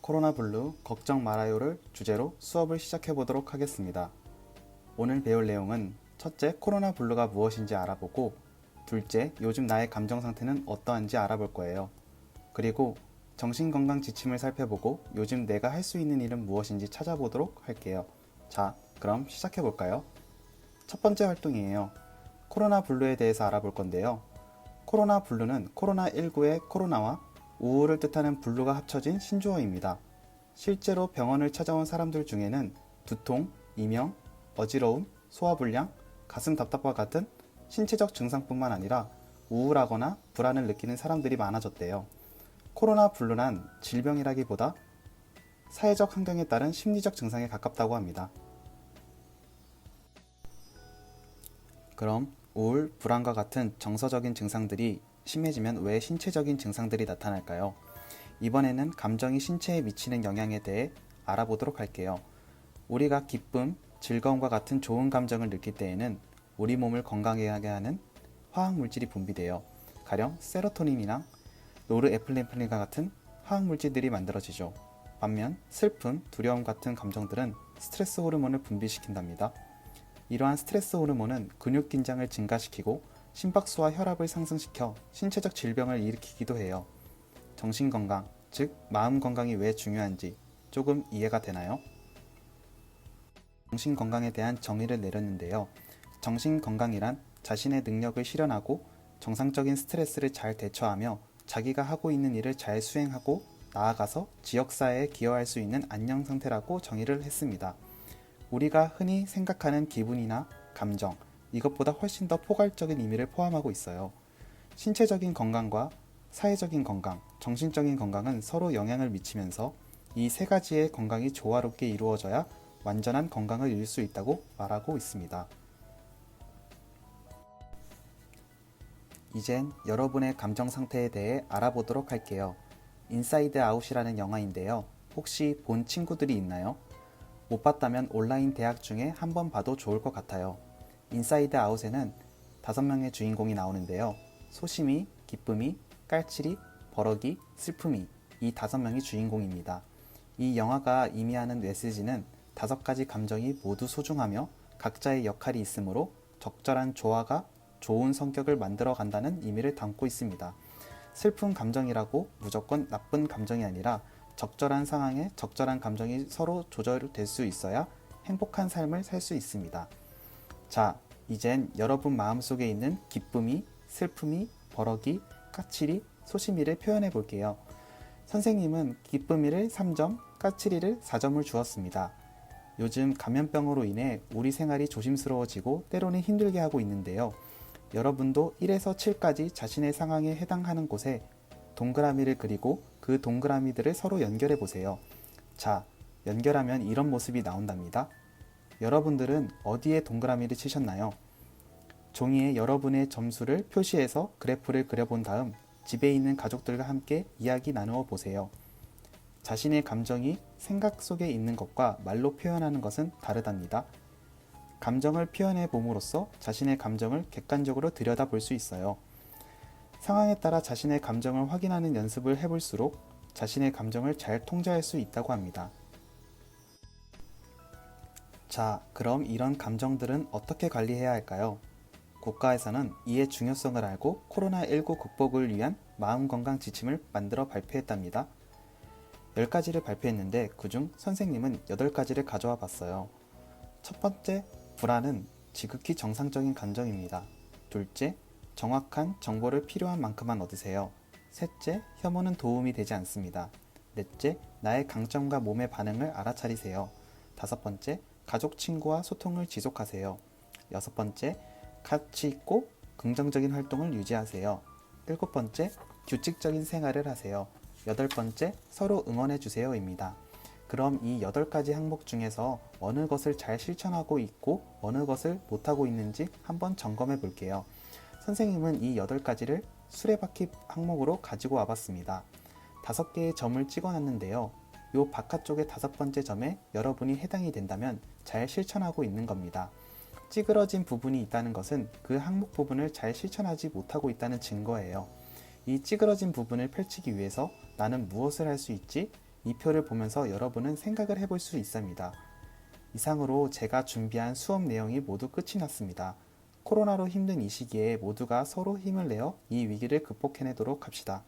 코로나 블루 걱정 말아요를 주제로 수업을 시작해 보도록 하겠습니다. 오늘 배울 내용은 첫째, 코로나 블루가 무엇인지 알아보고, 둘째, 요즘 나의 감정 상태는 어떠한지 알아볼 거예요. 그리고 정신건강 지침을 살펴보고 요즘 내가 할 수 있는 일은 무엇인지 찾아보도록 할게요. 자, 그럼 시작해 볼까요? 첫 번째 활동이에요. 코로나 블루에 대해서 알아볼 건데요. 코로나 블루는 코로나19의 코로나와 우울을 뜻하는 블루가 합쳐진 신조어입니다. 실제로 병원을 찾아온 사람들 중에는 두통, 이명, 어지러움, 소화불량, 가슴 답답과 같은 신체적 증상뿐만 아니라 우울하거나 불안을 느끼는 사람들이 많아졌대요. 코로나 블루란 질병이라기보다 사회적 환경에 따른 심리적 증상에 가깝다고 합니다. 그럼 우울, 불안과 같은 정서적인 증상들이 심해지면 왜 신체적인 증상들이 나타날까요? 이번에는 감정이 신체에 미치는 영향에 대해 알아보도록 할게요. 우리가 기쁨, 즐거움과 같은 좋은 감정을 느낄 때에는 우리 몸을 건강하게 하는 화학 물질이 분비되어 가령 세로토닌이나 노르에플네프린과 같은 화학 물질들이 만들어지죠. 반면 슬픔, 두려움 같은 감정들은 스트레스 호르몬을 분비시킨답니다. 이러한 스트레스 호르몬은 근육 긴장을 증가시키고 심박수와 혈압을 상승시켜 신체적 질병을 일으키기도 해요. 정신건강, 즉 마음 건강이 왜 중요한지 조금 이해가 되나요? 정신건강에 대한 정의를 내렸는데요. 정신건강이란 자신의 능력을 실현하고 정상적인 스트레스를 잘 대처하며 자기가 하고 있는 일을 잘 수행하고 나아가서 지역사회에 기여할 수 있는 안녕 상태라고 정의를 했습니다. 우리가 흔히 생각하는 기분이나 감정, 이것보다 훨씬 더 포괄적인 의미를 포함하고 있어요. 신체적인 건강과 사회적인 건강, 정신적인 건강은 서로 영향을 미치면서 이 세 가지의 건강이 조화롭게 이루어져야 완전한 건강을 이룰 수 있다고 말하고 있습니다. 이젠 여러분의 감정 상태에 대해 알아보도록 할게요. 인사이드 아웃이라는 영화인데요. 혹시 본 친구들이 있나요? 못 봤다면 온라인 대학 중에 한번 봐도 좋을 것 같아요. 인사이드 아웃에는 5명의 주인공이 나오는데요. 소심이, 기쁨이, 깔칠이, 버럭이, 슬픔이, 이 5명이 주인공입니다. 이 영화가 의미하는 메시지는 5가지 감정이 모두 소중하며 각자의 역할이 있으므로 적절한 조화가 좋은 성격을 만들어 간다는 의미를 담고 있습니다. 슬픈 감정이라고 무조건 나쁜 감정이 아니라 적절한 상황에 적절한 감정이 서로 조절될 수 있어야 행복한 삶을 살 수 있습니다. 자, 이젠 여러분 마음속에 있는 기쁨이, 슬픔이, 버럭이, 까칠이, 소심이를 표현해 볼게요. 선생님은 기쁨이를 3점, 까칠이를 4점을 주었습니다. 요즘 감염병으로 인해 우리 생활이 조심스러워지고 때로는 힘들게 하고 있는데요. 여러분도 1에서 7까지 자신의 상황에 해당하는 곳에 동그라미를 그리고 그 동그라미들을 서로 연결해 보세요. 자, 연결하면 이런 모습이 나온답니다. 여러분들은 어디에 동그라미를 치셨나요? 종이에 여러분의 점수를 표시해서 그래프를 그려본 다음 집에 있는 가족들과 함께 이야기 나누어 보세요. 자신의 감정이 생각 속에 있는 것과 말로 표현하는 것은 다르답니다. 감정을 표현해 봄으로써 자신의 감정을 객관적으로 들여다볼 수 있어요. 상황에 따라 자신의 감정을 확인하는 연습을 해볼수록 자신의 감정을 잘 통제할 수 있다고 합니다. 자, 그럼 이런 감정들은 어떻게 관리해야 할까요? 국가에서는 이의 중요성을 알고 코로나19 극복을 위한 마음건강 지침을 만들어 발표했답니다. 10가지를 발표했는데 그중 선생님은 8가지를 가져와 봤어요. 첫 번째, 불안은 지극히 정상적인 감정입니다. 둘째, 정확한 정보를 필요한 만큼만 얻으세요. 셋째, 혐오는 도움이 되지 않습니다. 넷째, 나의 강점과 몸의 반응을 알아차리세요. 5번째, 가족, 친구와 소통을 지속하세요. 6번째, 가치 있고 긍정적인 활동을 유지하세요. 7번째, 규칙적인 생활을 하세요. 8번째, 서로 응원해주세요입니다. 그럼 이 8가지 항목 중에서 어느 것을 잘 실천하고 있고 어느 것을 못하고 있는지 한번 점검해 볼게요. 선생님은 이 8가지를 수레바퀴 항목으로 가지고 와봤습니다. 5개의 점을 찍어놨는데요. 요 바깥쪽의 5번째 점에 여러분이 해당이 된다면 잘 실천하고 있는 겁니다. 찌그러진 부분이 있다는 것은 그 항목 부분을 잘 실천하지 못하고 있다는 증거예요. 이 찌그러진 부분을 펼치기 위해서 나는 무엇을 할 수 있지? 이 표를 보면서 여러분은 생각을 해볼 수 있습니다. 이상으로 제가 준비한 수업 내용이 모두 끝이 났습니다. 코로나로 힘든 이 시기에 모두가 서로 힘을 내어 이 위기를 극복해내도록 합시다.